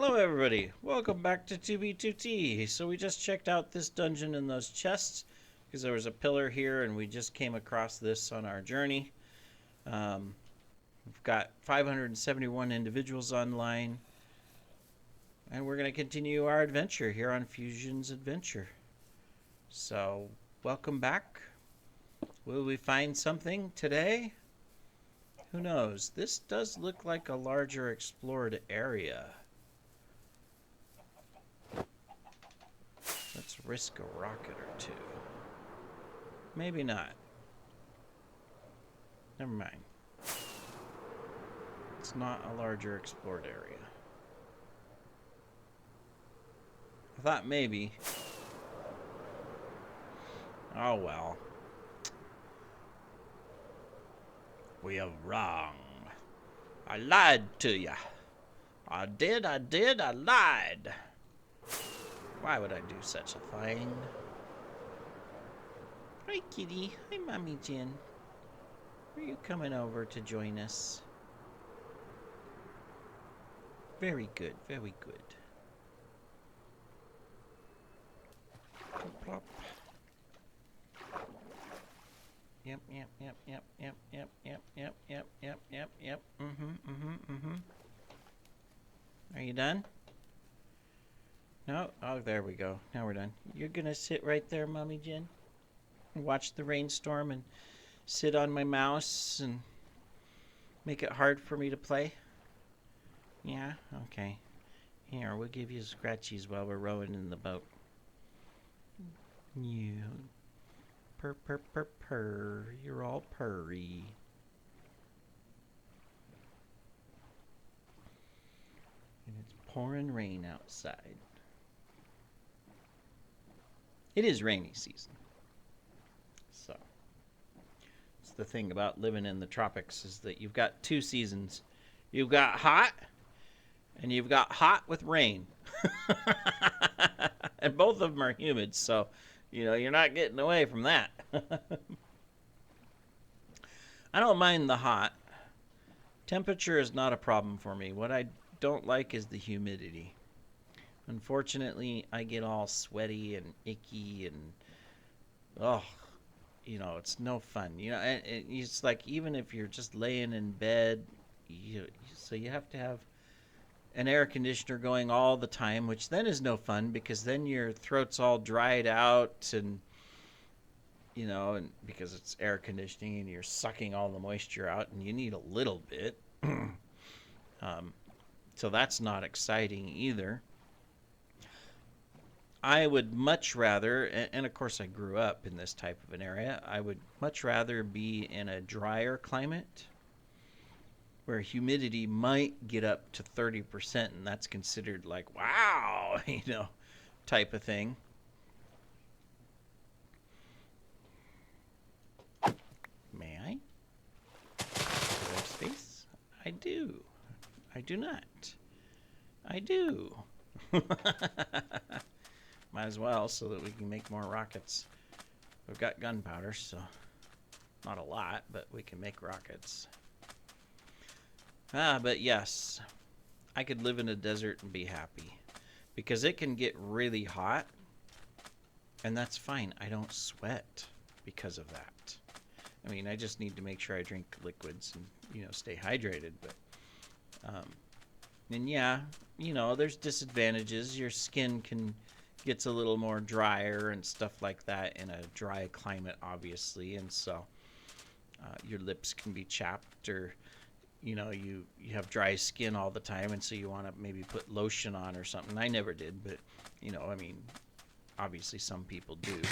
Hello everybody, welcome back to 2B2T. So we just checked out this dungeon and those chests because there was a pillar here and we just came across this on our journey. We've got 571 individuals online and we're going to continue our adventure here on Fusion's Adventure. So welcome back. Will we find something today? Who knows? This does look like a larger explored area. Let's risk a rocket or two. Maybe not. Never mind. It's not a larger explored area. I thought maybe. Oh well. We are wrong. I lied to ya. I did, I lied. Why would I do such a thing? Hi, kitty. Hi, Mommy Jen. Are you coming over to join us? Very good, very good. Plop, plop. Yep. Are you done? No? Oh, there we go. Now we're done. You're gonna sit right there, Mommy Jen, and watch the rainstorm and sit on my mouse and make it hard for me to play? Yeah? Okay. Here, we'll give you scratchies while we're rowing in the boat. You. Purr, purr, purr, purr. You're all purry. And it's pouring rain outside. It is rainy season. So, it's the thing about living in the tropics is that you've got two seasons. You've got hot, and you've got hot with rain. And both of them are humid, so, you know, you're not getting away from that. I don't mind the hot. Temperature is not a problem for me. What I don't like is the humidity. Unfortunately, I get all sweaty and icky and, oh, you know, it's no fun. You know, and it's like even if you're just laying in bed, so you have to have an air conditioner going all the time, which then is no fun because then your throat's all dried out and, you know, and because it's air conditioning and you're sucking all the moisture out and you need a little bit. So that's not exciting either. I would much rather, and of course I grew up in this type of an area, I would much rather be in a drier climate where humidity might get up to 30%, and that's considered like, wow, you know, type of thing. May I? Do I have space? I do. I do not. I do. Might as well, so that we can make more rockets. We've got gunpowder, so not a lot, but we can make rockets. But yes, I could live in a desert and be happy. Because it can get really hot, and that's fine. I don't sweat because of that. I mean, I just need to make sure I drink liquids and, you know, stay hydrated. But, and yeah, you know, there's disadvantages. Your skin gets a little more drier and stuff like that in a dry climate, obviously, and so your lips can be chapped, or you know, you have dry skin all the time, and so you want to maybe put lotion on or something. I never did, but you know, I mean, obviously some people do.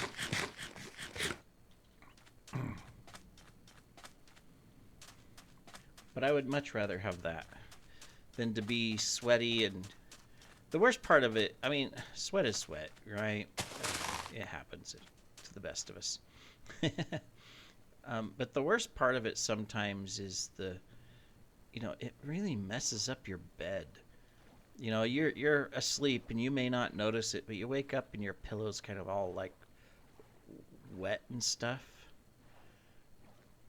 But I would much rather have that than to be sweaty. And the worst part of it, I mean, sweat is sweat, right? It happens to the best of us. But the worst part of it sometimes is you know, it really messes up your bed. You know, you're asleep and you may not notice it, but you wake up and your pillow's kind of all like wet and stuff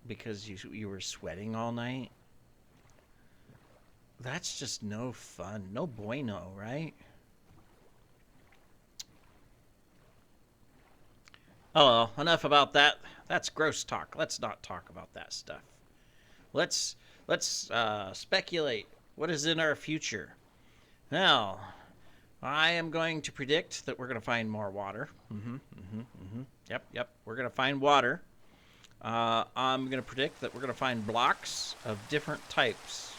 because you were sweating all night. That's just no fun. No bueno, right? Oh, well, enough about that. That's gross talk. Let's not talk about that stuff. Let's let's speculate. What is in our future? Well, I am going to predict that we're going to find more water. Yep. We're going to find water. I'm going to predict that we're going to find blocks of different types.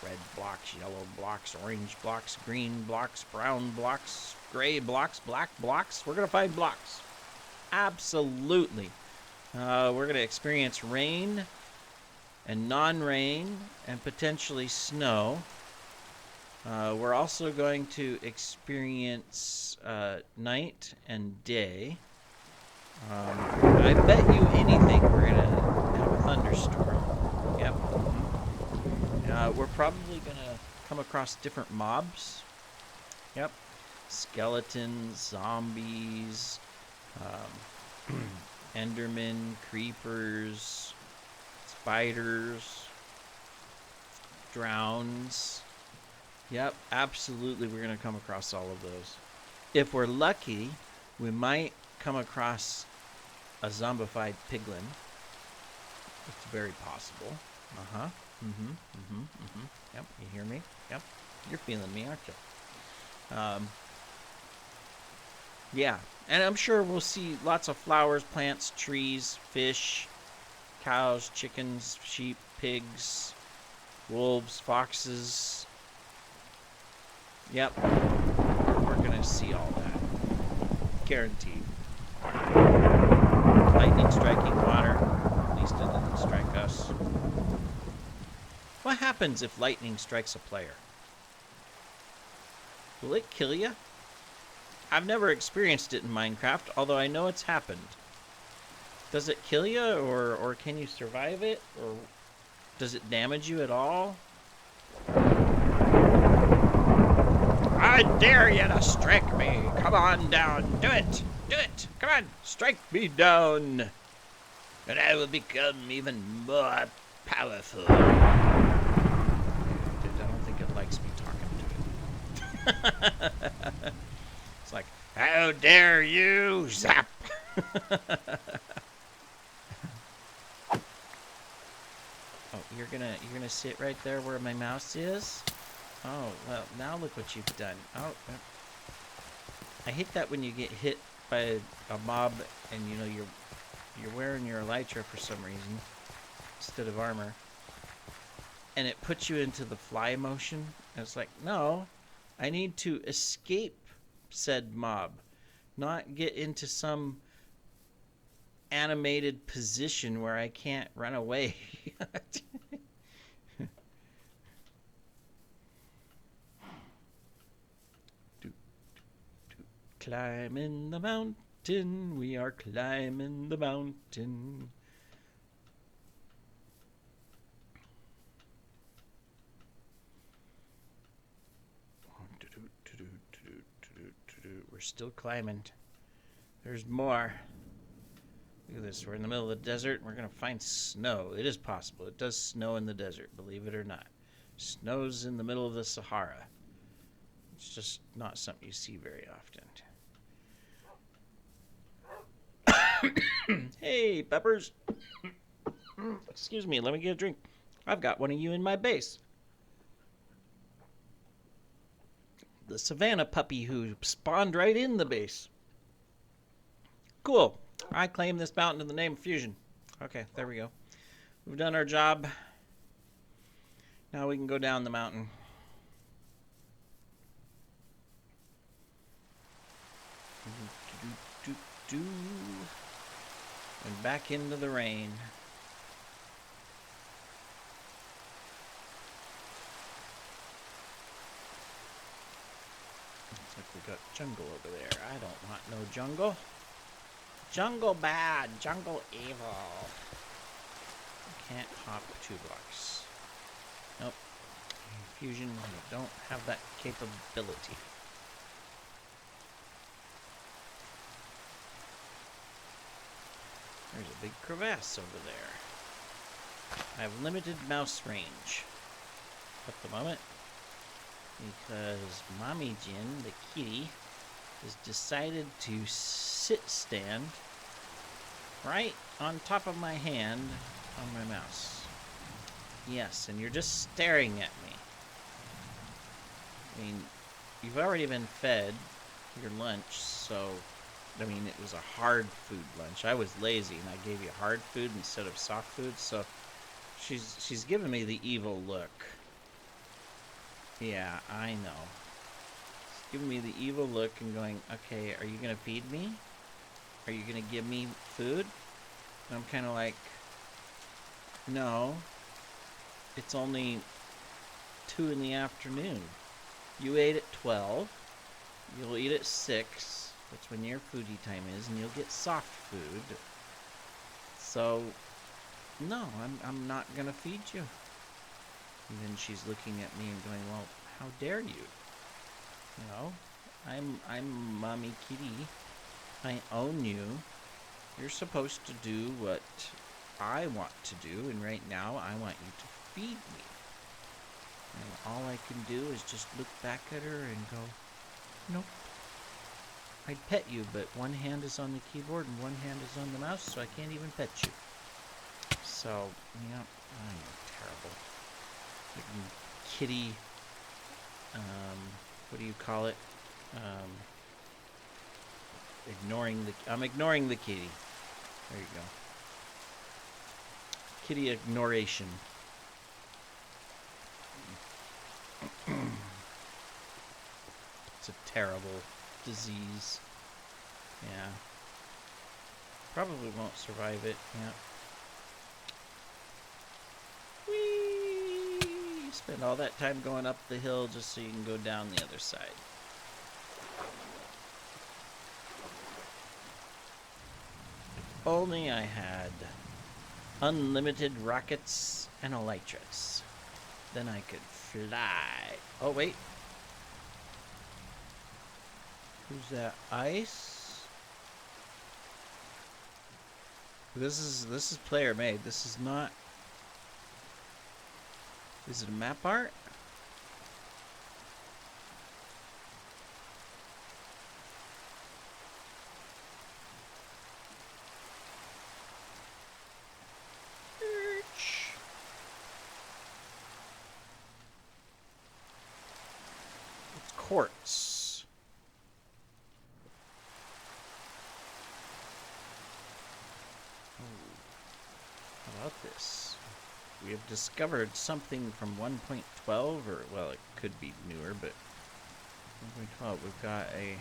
Red blocks, yellow blocks, orange blocks, green blocks, brown blocks, gray blocks, black blocks. We're going to find blocks. Absolutely. We're going to experience rain and non-rain and potentially snow. We're also going to experience night and day. I bet you anything we're going to have a thunderstorm. Yep. We're probably going to come across different mobs. Yep. Skeletons, zombies, endermen, creepers, spiders, drowns. Yep, absolutely we're going to come across all of those. If we're lucky, we might come across a zombified piglin. It's very possible. Yep, you hear me? Yep, you're feeling me, aren't you? Yeah, and I'm sure we'll see lots of flowers, plants, trees, fish, cows, chickens, sheep, pigs, wolves, foxes. Yep, we're gonna see all that. Guaranteed. Lightning striking water. At least it didn't strike us. What happens if lightning strikes a player? Will it kill you? I've never experienced it in Minecraft, although I know it's happened. Does it kill you, or can you survive it? Or does it damage you at all? I dare you to strike me. Come on down. Do it. Do it. Come on. Strike me down. And I will become even more powerful. I don't think it likes me talking to it. It's like, how dare you, zap! Oh, you're gonna sit right there where my mouse is? Oh, well, now look what you've done. Oh, I hate that when you get hit by a mob and you know you're wearing your elytra for some reason instead of armor, and it puts you into the fly motion. And it's like, no, I need to escape said mob, not get into some animated position where I can't run away. Climbing the mountain, we are climbing the mountain. We're still climbing. There's more. Look at this. We're in the middle of the desert. We're going to find snow. It is possible. It does snow in the desert, believe it or not. Snows in the middle of the Sahara. It's just not something you see very often. Hey, Peppers. Excuse me. Let me get a drink. I've got one of you in my base. The savannah puppy who spawned right in the base. Cool. I claim this mountain in the name of Fusion. Okay, there we go. We've done our job. Now we can go down the mountain. And back into the rain. Looks like we got jungle over there. I don't want no jungle. Jungle bad. Jungle evil. Can't hop 2 blocks. Nope. Fusion, you don't have that capability. There's a big crevasse over there. I have limited mouse range. at the moment because Mommy Jin, the kitty, has decided to stand right on top of my hand on my mouse. Yes, and you're just staring at me. I mean, you've already been fed your lunch, so, I mean, it was a hard food lunch. I was lazy, and I gave you hard food instead of soft food, so she's giving me the evil look. Yeah, I know. She's giving me the evil look and going, okay, are you going to feed me? Are you going to give me food? And I'm kind of like, no. It's only 2 in the afternoon. You ate at 12. You'll eat at 6. That's when your foodie time is, and you'll get soft food. So, no, I'm not going to feed you. And then she's looking at me and going, well, how dare you? You know, I'm Mommy Kitty. I own you. You're supposed to do what I want to do, and right now I want you to feed me. And all I can do is just look back at her and go, nope. I'd pet you, but one hand is on the keyboard and one hand is on the mouse, so I can't even pet you. So, yeah, I am terrible. Kitty, what do you call it? I'm ignoring the kitty. There you go. Kitty ignoration. It's a terrible disease. Yeah. Probably won't survive it. Yeah. Whee! You spend all that time going up the hill just so you can go down the other side. If only I had unlimited rockets and elytras. Then I could fly. Oh, wait. Who's that? Ice? This is player made. This is not. Is it a map art? It's quartz. Oh. How about this? We have discovered something from 1.12, or, well, it could be newer, but 1.12, we've got a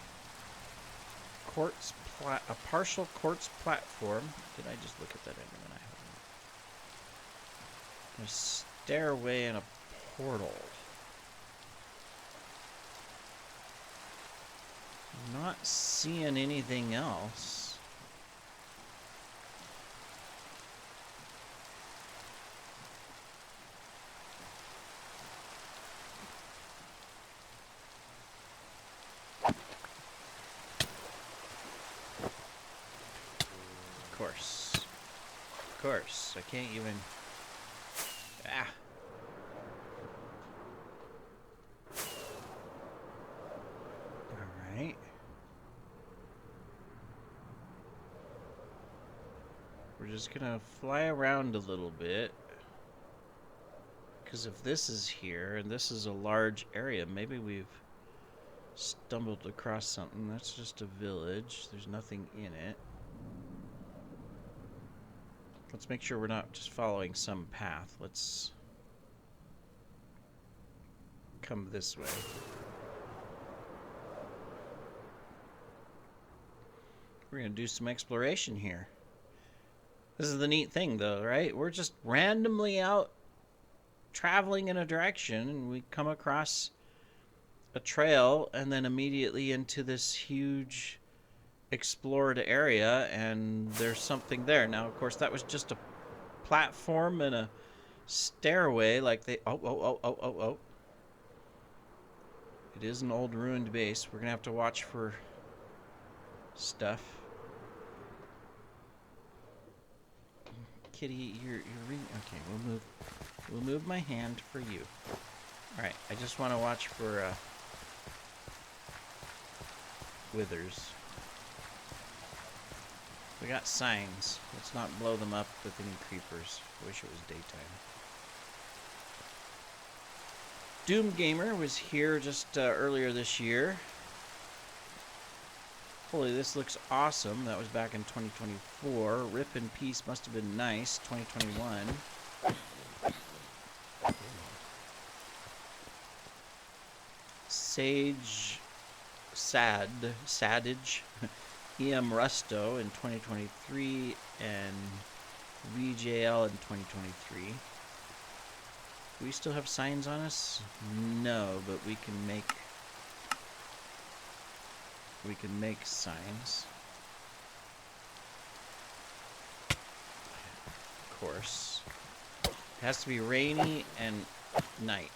partial quartz platform. Did I just look at that Enderman? I haven't. A stairway and a portal. I'm not seeing anything else. Of course. I can't even... Ah. Alright. We're just gonna fly around a little bit. Because if this is here, and this is a large area, maybe we've stumbled across something. That's just a village. There's nothing in it. Let's make sure we're not just following some path. Let's come this way. We're going to do some exploration here. This is the neat thing, though, right? We're just randomly out traveling in a direction, and we come across a trail, and then immediately into this huge explored area, and there's something there. Now, of course, that was just a platform and a stairway, like they... Oh. It is an old ruined base. We're gonna have to watch for stuff. Kitty, you're okay, we'll move my hand for you. Alright, I just want to watch for withers. We got signs. Let's not blow them up with any creepers. I wish it was daytime. Doom Gamer was here just earlier this year. Holy, this looks awesome. That was back in 2024. Rip in Peace must have been nice. 2021. Sadage, EM Rusto in 2023, and VJL in 2023. Do we still have signs on us? No, but we can make signs. Of course. It has to be rainy and night,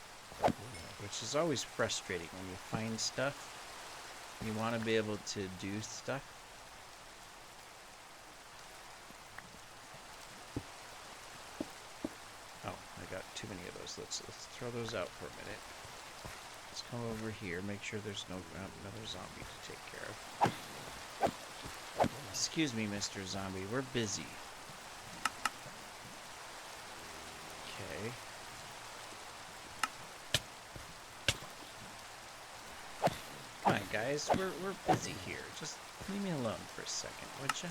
which is always frustrating when you find stuff. You want to be able to do stuff. Oh, I got too many of those. Let's throw those out for a minute. Let's come over here, make sure there's another zombie to take care of. Excuse me, Mr. Zombie, we're busy. Okay. Come on, guys, we're busy here. Just leave me alone for a second, would you?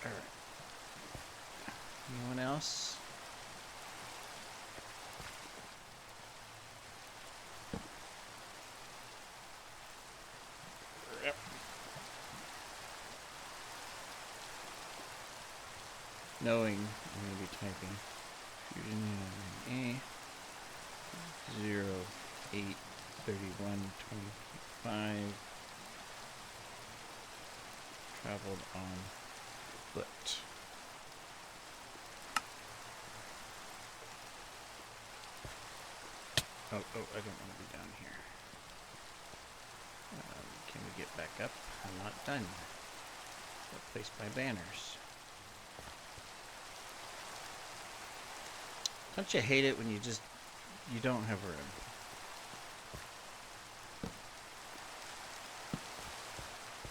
Alright. Anyone else? Yep. Knowing I'm going to be typing Fusion09a 083125 traveled on foot. Oh, I don't want to be down here. Can we get back up? I'm not done. Replace my banners. Don't you hate it when you don't have room?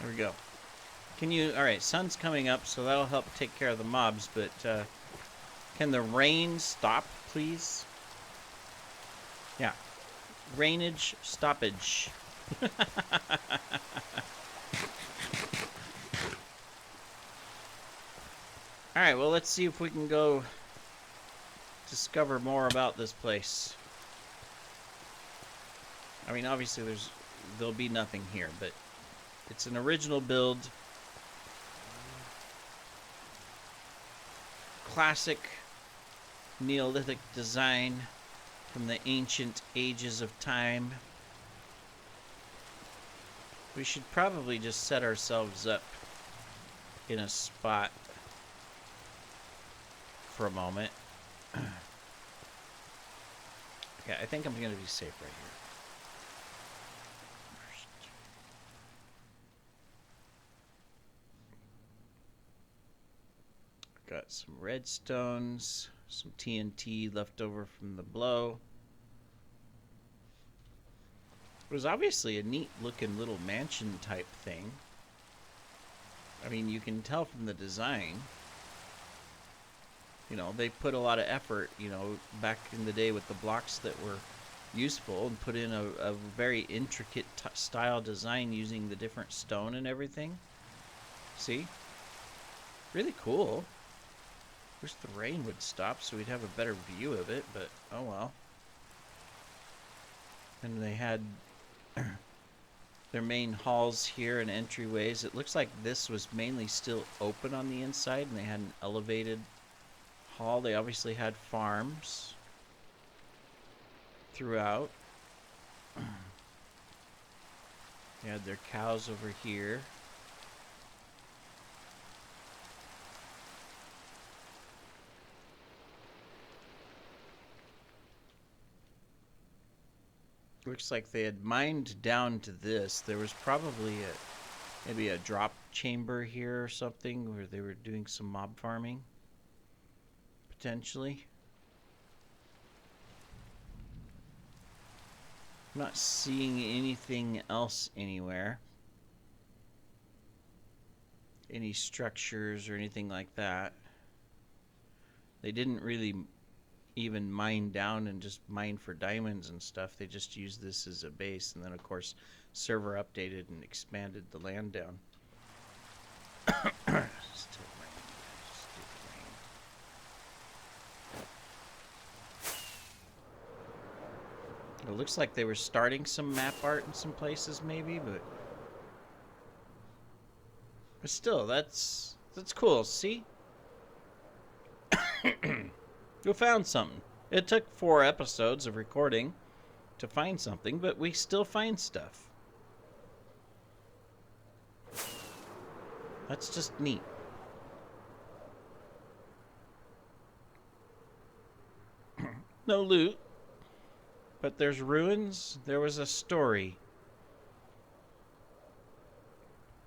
There we go. Alright, sun's coming up, so that'll help take care of the mobs, but can the rain stop, please? Yeah. Rainage stoppage. Alright, well, let's see if we can go discover more about this place. I mean, obviously there'll be nothing here, but it's an original build. Classic Neolithic design from the ancient ages of time. We should probably just set ourselves up in a spot for a moment. Okay, I think I'm going to be safe right here. Got some redstones, some TNT left over from the blow. It was obviously a neat looking little mansion type thing. I mean, you can tell from the design. You know, they put a lot of effort, you know, back in the day with the blocks that were useful, and put in a very intricate style design using the different stone and everything. See? Really cool. Wish the rain would stop so we'd have a better view of it, but oh well. And they had their main halls here and entryways. It looks like this was mainly still open on the inside, and they had an elevated hall. They obviously had farms throughout. They had their cows over here. Looks like they had mined down to this. There was probably maybe a drop chamber here or something where they were doing some mob farming. potentially. I'm not seeing anything else anywhere. Any structures or anything like that. They didn't really even mine down and just mine for diamonds and stuff. They just used this as a base, and then of course server updated and expanded the land down. Still rain. It looks like they were starting some map art in some places maybe, but still, that's cool. See? We found something. It took 4 episodes of recording to find something, but we still find stuff. That's just neat. No loot, but there's ruins. There was a story.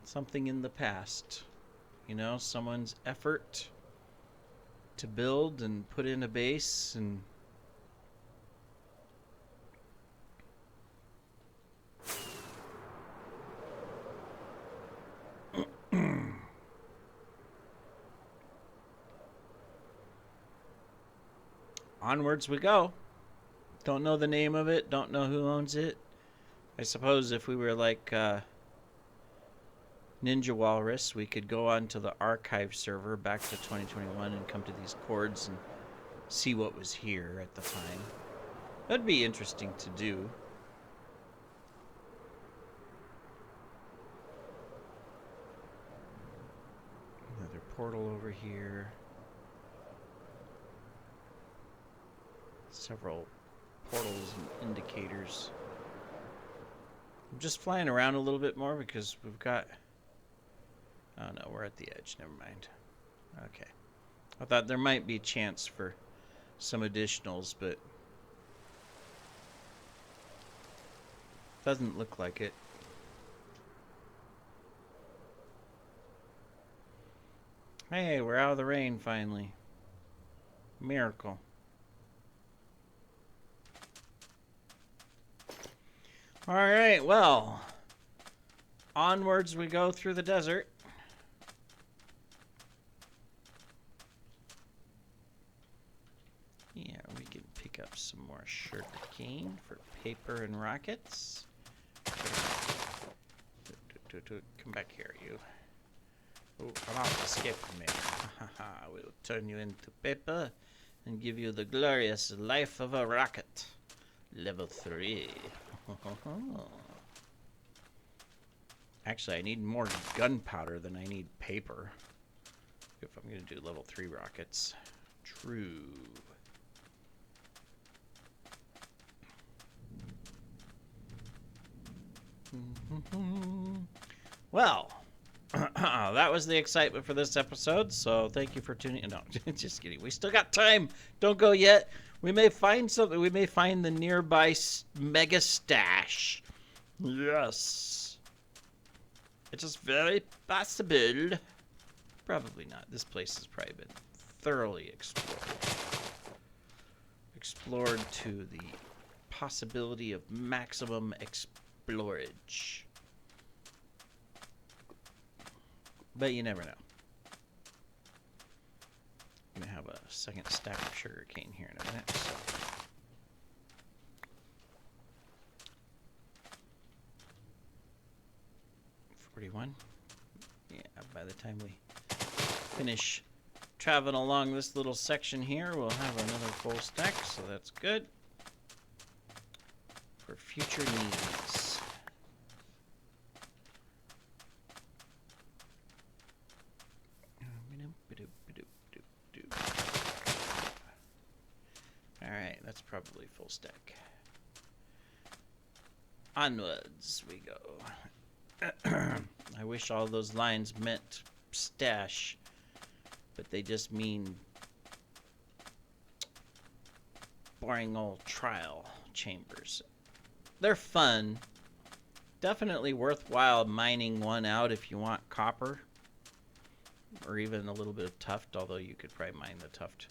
Something in the past. You know, someone's effort to build and put in a base and onwards we go. Don't know the name of it, don't know who owns it. I suppose if we were like Ninja Walrus, we could go onto the archive server back to 2021 and come to these chords and see what was here at the time. That'd be interesting to do. Another portal over here. Several portals and indicators. I'm just flying around a little bit more because we've got... Oh no, we're at the edge. Never mind. Okay. I thought there might be a chance for some additionals, but doesn't look like it. Hey, we're out of the rain finally. Miracle. All right, well, onwards we go through the desert. Yeah, we can pick up some more sugarcane for paper and rockets. Come back here, you. Oh, come out, escape from me. I will turn you into paper and give you the glorious life of a rocket. Level 3. Actually, I need more gunpowder than I need paper if I'm going to do level 3 rockets. True. Well, that was the excitement for this episode, so thank you for tuning in. No, just kidding. We still got time. Don't go yet. We may find something. We may find the nearby mega stash. Yes. It is very possible. Probably not. This place has probably been thoroughly explored. Explored to the possibility of maximum explorage. But you never know. I'm going to have a second stack of sugarcane here in a minute. So. 41. Yeah, by the time we finish traveling along this little section here, we'll have another full stack, so that's good. For future needs. Alright, that's probably full stack. Onwards we go. I wish all those lines meant stash, but they just mean boring old trial chambers. They're fun. Definitely worthwhile mining one out if you want copper. Or even a little bit of tuft, although you could probably mine the tuft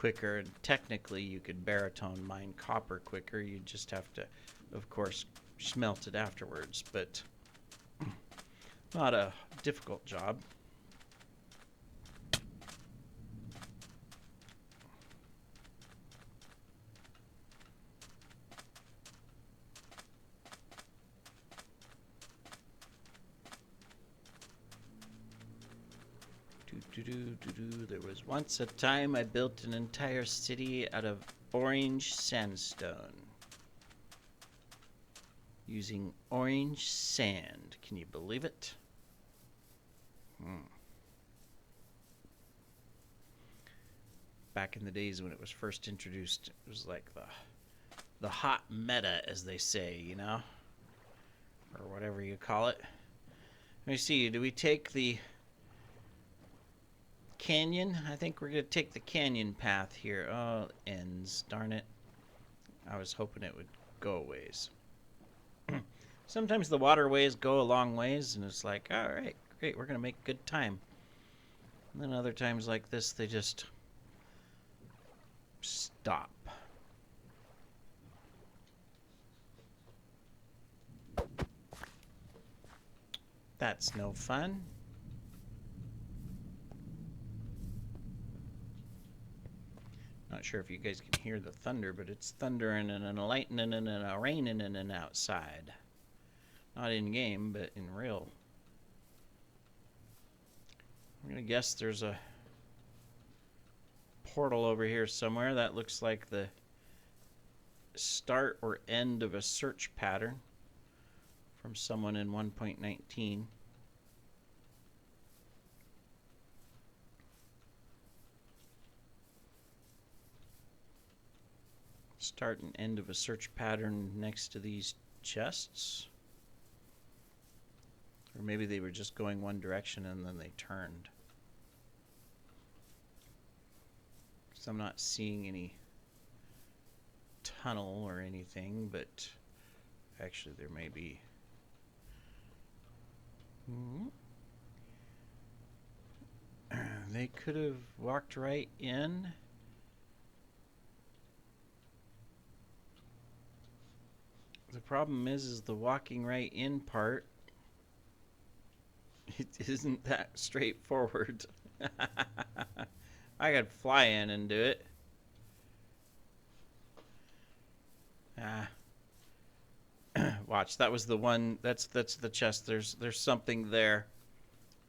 quicker, and technically you could baritone mine copper quicker. You just have to, of course, smelt it afterwards, but not a difficult job. There was once a time I built an entire city out of orange sandstone. Using orange sand. Can you believe it? Back in the days when it was first introduced, it was like the hot meta, as they say, you know? Or whatever you call it. Let me see, do we take the canyon? I think we're going to take the canyon path here. Oh, ends. Darn it. I was hoping it would go a ways. Sometimes the waterways go a long ways, and it's like, all right, great, we're going to make good time. And then other times like this, they just stop. That's no fun. Not sure if you guys can hear the thunder, but it's thundering and a lightning and a raining and outside. Not in game, but in real. I'm gonna guess there's a portal over here somewhere. That looks like the start or end of a search pattern from someone in 1.19. Start and end of a search pattern next to these chests. Or maybe they were just going one direction and then they turned. So I'm not seeing any tunnel or anything, but actually there may be. They could have walked right in. The problem is the walking right in part. It isn't that straightforward. I could fly in and do it. Watch, that was the one. That's the chest. There's something there.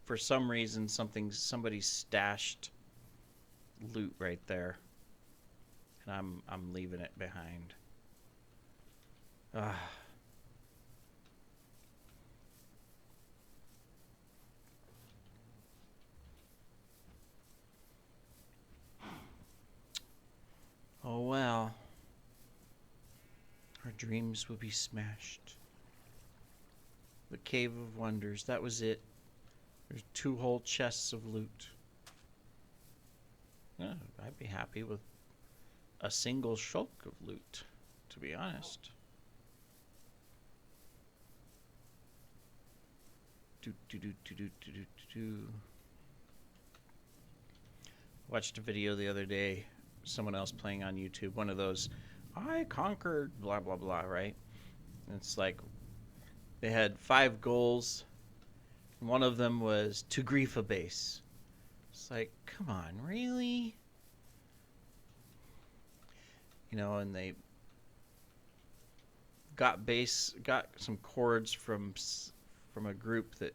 For some reason, somebody stashed loot right there, and I'm leaving it behind. Oh well. Our dreams will be smashed. The Cave of Wonders, that was it. There's 2 whole chests of loot. Yeah, I'd be happy with a single shulk of loot, to be honest. Watched a video the other day, someone else playing on YouTube, one of those, I conquered blah blah blah, right? And it's like they had 5 goals, and one of them was to grief a base. It's like, come on, really? You know, and they got some chords from a group that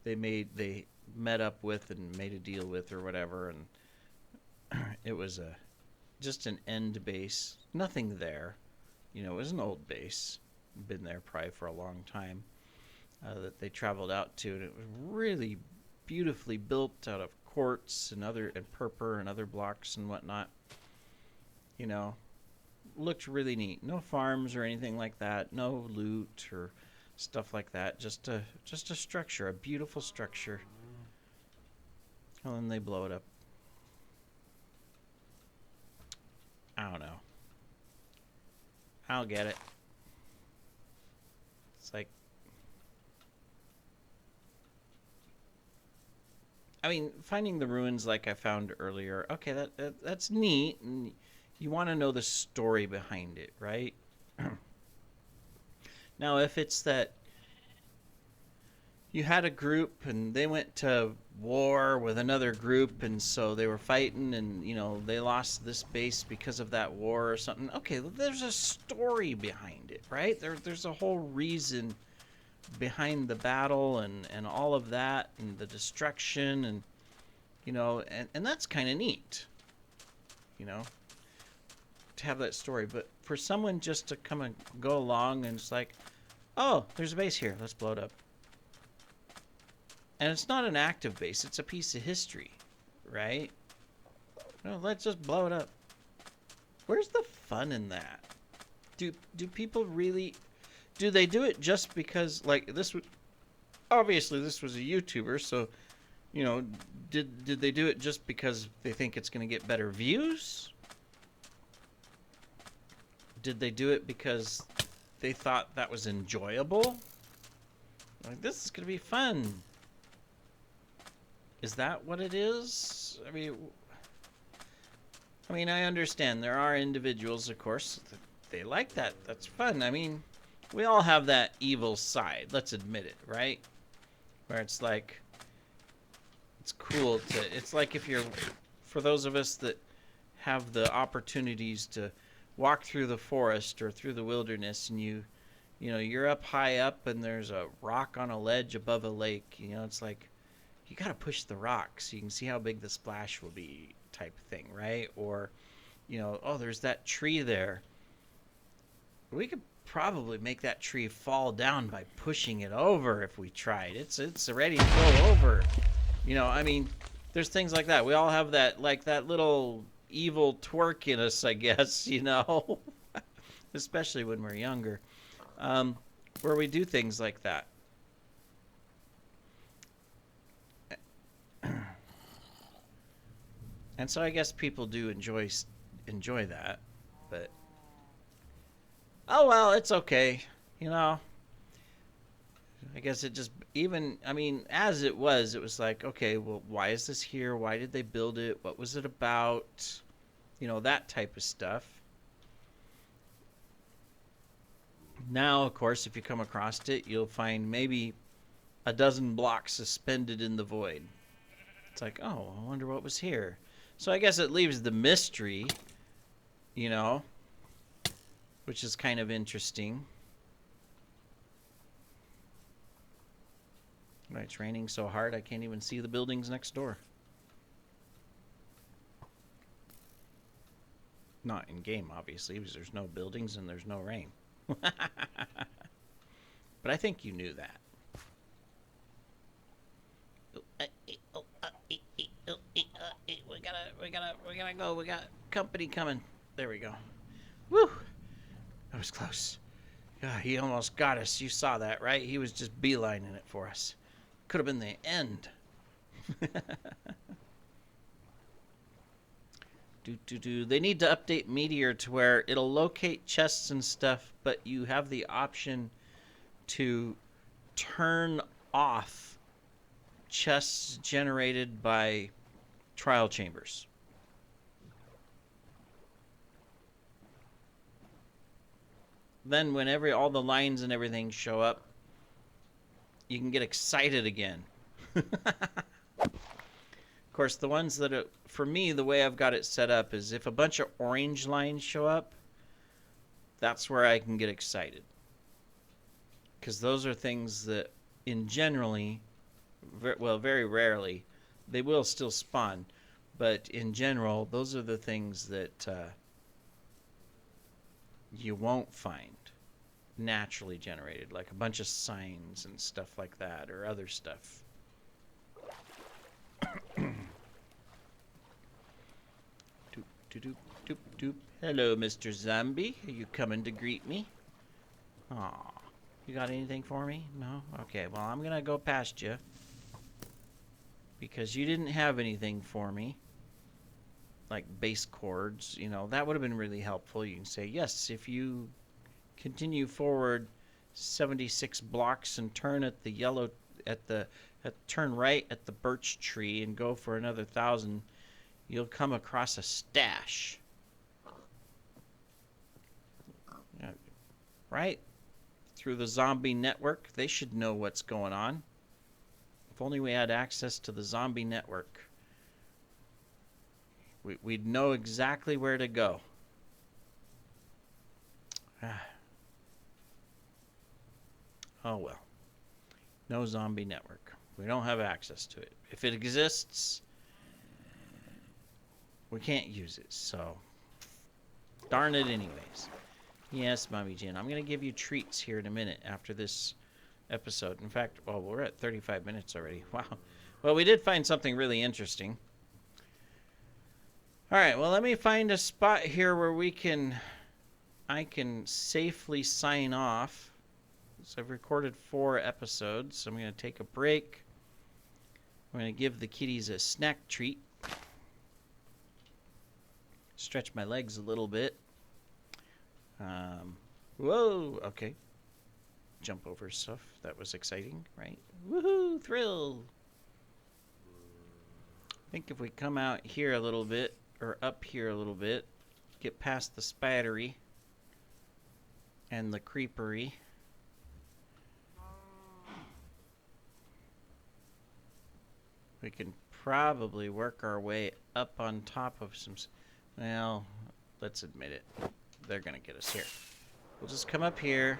they met up with and made a deal with or whatever, and it was just an end base, nothing there. You know, it was an old base, been there probably for a long time, that they traveled out to, and it was really beautifully built out of quartz and purpur and other blocks and whatnot. You know, looked really neat. No farms or anything like that. No loot or stuff like that. Just a structure, a beautiful structure. And then they blow it up. I don't know. I'll get it. It's like, I mean, finding the ruins like I found earlier, okay, that's neat, and you want to know the story behind it, right? Now, if it's that you had a group and they went to war with another group, and so they were fighting, and they lost this base because of that war or something, okay, there's a story behind it, right? There's a whole reason behind the battle and all of that, and the destruction, and and that's kind of neat, you know, to have that story. But for someone just to come and go along and it's like, oh, there's a base here, let's blow it up. And it's not an active base, it's a piece of history, right? No, let's just blow it up. Where's the fun in that? Do people really, do they do it just because, like, this was obviously this was a YouTuber, so did they do it just because they think it's going to get better views? Did they do it because they thought that was enjoyable? Like, this is going to be fun. Is that what it is? I mean, I understand there are individuals, of course, that they like that. That's fun. I mean, we all have that evil side. Let's admit it, right? Where it's like, it's cool to, it's like if you're, for those of us that have the opportunities to walk through the forest or through the wilderness, and you're up high up and there's a rock on a ledge above a lake, it's like, you got to push the rock so you can see how big the splash will be, type thing, right? Or, oh, there's that tree there. We could probably make that tree fall down by pushing it over if we tried. It's ready to go over. I mean, there's things like that. We all have that, like, that little evil twerk in us, I guess, especially when we're younger, where we do things like that. And so I guess people do enjoy that, but oh well, it's okay. I guess it just, even, I mean, as it was like, okay, well, why is this here? Why did they build it? What was it about? That type of stuff. Now, of course, if you come across it, you'll find maybe a dozen blocks suspended in the void. It's like, oh, I wonder what was here. So I guess it leaves the mystery, which is kind of interesting. It's raining so hard I can't even see the buildings next door. Not in game, obviously, because there's no buildings and there's no rain. But I think you knew that. We gotta go. We got company coming. There we go. Woo! That was close. Yeah, he almost got us. You saw that, right? He was just beelining it for us. Could have been the end. They need to update Meteor to where it'll locate chests and stuff, but you have the option to turn off chests generated by trial chambers. Then whenever all the lines and everything show up, you can get excited again. Of course, the ones that are, for me, the way I've got it set up is if a bunch of orange lines show up, that's where I can get excited. Because those are things that, very rarely, they will still spawn. But in general, those are the things that you won't find naturally generated, like a bunch of signs and stuff like that, or other stuff. Doop, doop, doop, doop. Hello, Mr. Zombie. Are you coming to greet me? Aw. You got anything for me? No? Okay, well, I'm gonna go past you. Because you didn't have anything for me. Like base chords, that would have been really helpful. You can say, yes, if you continue forward 76 blocks and turn at the turn right at the birch tree and go for another 1,000, you'll come across a stash. Right? Through the zombie network, they should know what's going on. If only we had access to the zombie network, we'd know exactly where to go. Oh well. No zombie network. We don't have access to it. If it exists, we can't use it, so darn it anyways. Yes, Mommy Jen, I'm going to give you treats here in a minute after this episode. In fact, well, we're at 35 minutes already. Wow. Well, we did find something really interesting. All right, well, let me find a spot here where I can safely sign off. So I've recorded 4 episodes, so I'm going to take a break. I'm going to give the kitties a snack treat. Stretch my legs a little bit. Whoa, okay. Jump over stuff. That was exciting, right? Woohoo, thrill. I think if we come out here a little bit, or up here a little bit, get past the spidery and the creepery. We can probably work our way up on top of some... Well, let's admit it. They're going to get us here. We'll just come up here.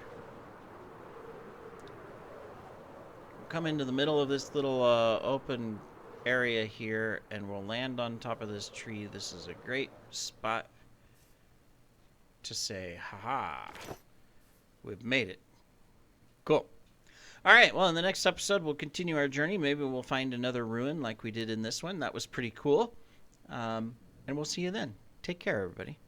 We'll come into the middle of this little open area here, and we'll land on top of this tree. This is a great spot to say, haha, we've made it. Cool. All right, well, in the next episode, we'll continue our journey. Maybe we'll find another ruin like we did in this one. That was pretty cool. And we'll see you then. Take care, everybody.